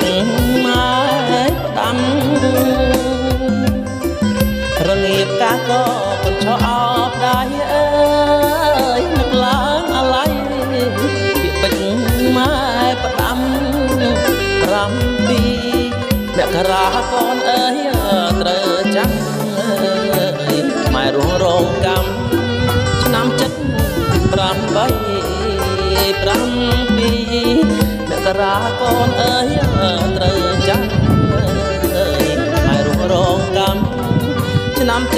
ចម៉ែផ្ដាំរងៀបកាក៏កញ្ឆោអបដៃអើយនឹកឡើងអាឡ័យពាក្យពេចម៉ែផ្ដាំ7មករាកូនអើយត្រូវចាំម៉ែរស់រងកម្មឆ្នាំ7 7មករាកូនអើយត្រូវចាំម៉ែរស់រងកម្មឆ្នាំ7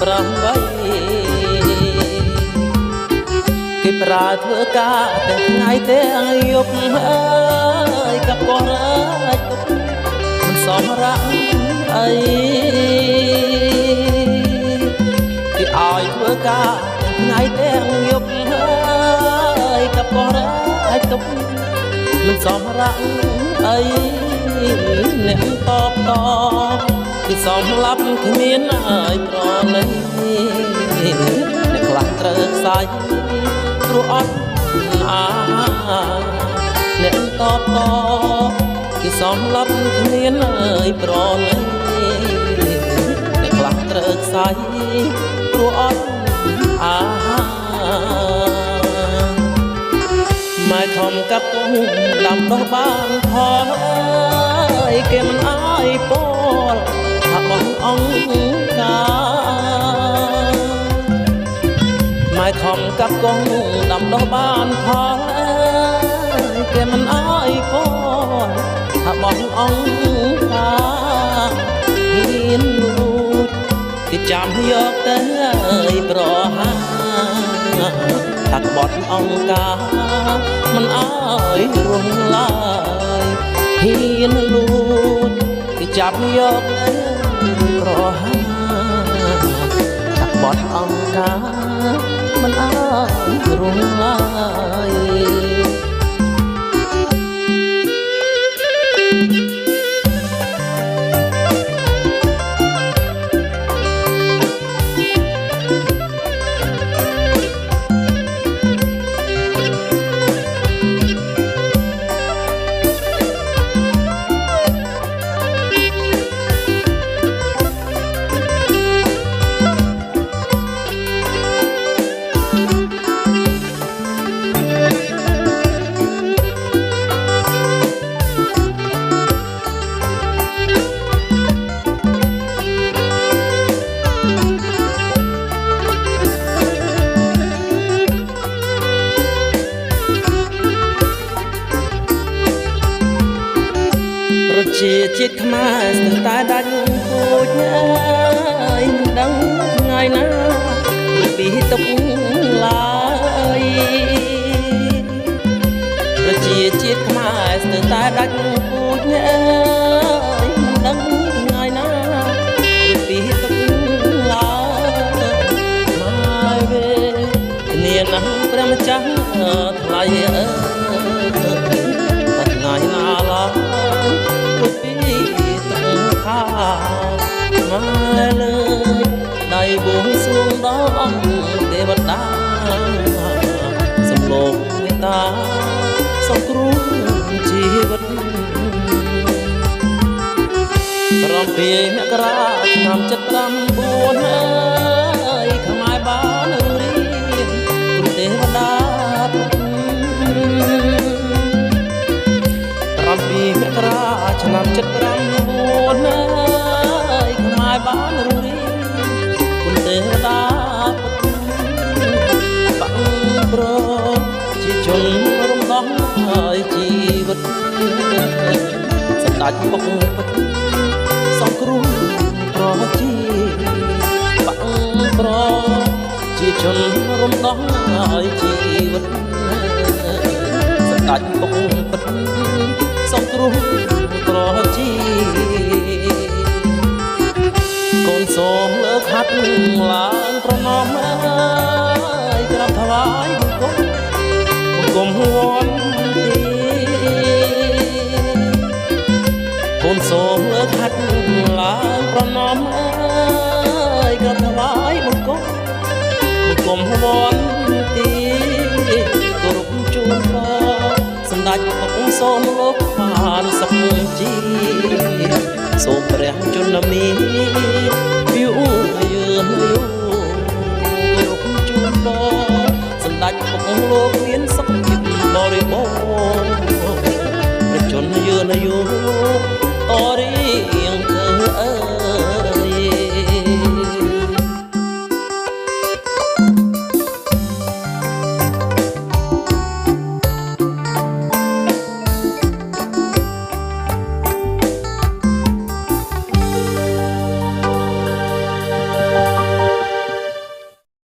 8គេប្រើធ្វើការទាំងថ្ងៃទាំងយប់អើយកាប់កោះរើទុកមិនសមរៈអីគេឲ្យធ្វើការទាំងថ្ងៃទាំងយប់អើយកាប់កោះរើទុកមិនសមរៈអីអ្នកតបតគឺសំឡាប់គ្មានឲ្យប្រណីអ្នកខ្លះត្រូវខ្សែព្រោះអត់អាអ្នកតបតគឺសំឡាប់គ្មានឲ្យប្រណីអ្នកខ្លះត្រូវខ្សែព្រោះអត់អាម៉ែធំកាប់ពុំដាំដុះបានផលអើយគេមិនអើយពលថាបងអង្គការម៉ែធំកាប់កងដាំដុះបានផលអើយគេមិនអើយពលថាបងអង្គការហ៊ានលូតគេចាំយកទៅអើយប្រហាថាក្បត់អង្គការមិនអើយរស់ឡើយហ៊ានលូតគេចាប់យកទៅប្រហាថាក្បត់អង្គការមិនអើយរស់ឡើយជាជាតិខ្មែរស្ទើរតែដាច់ពូជអើយមិនដឹងថ្ងៃណាពីទុកឡើយប្រជាជាតិខ្មែរស្ទើរតែដាច់ពូជអើយមិនដឹងថ្ងៃណាពីទុកឡើយមកវិញនាងណាព្រះម្ចាស់ថ្លៃអើយថ្ងៃណាឡើយខាមកលើដៃបួងសួងដល់អង្គទេវតាសំឡូងមេត្តាសង្គ្រោះជីវិត7 មករាឆ្នាំ79អើយខ្មែរបានរៀនគុណទេវតា7 មករាឆ្នាំ79អើយខ្មែរបានរៀនគុណទេវតាបាក់ប្រជាជនរំដោះហើយជីវិតសម្ដេចពុកពិតសង្គ្រោះប្រជាបាក់ប្រជាជនរំដោះហើយជីវិតសម្ដេចពុកពិតសង្គ្រោះប្រជាកូនសូមលើកហាត់ឡើងប្រណម្យអើយក្រាបថ្វាយបង្គំវត្តទីកូនសូមលើកហាត់ឡើងប្រណម្យអើយក្រាបថ្វាយបង្គំវត្តទីគោរពជូនពរសម្ដេចអង្គសូមលោក បានសុខជីសូមព្រះជន្មាយូយឺនយូគ្រប់ជូនបងសម្ដេចពុកលោកមានសុខភាពបរិបូរណ៍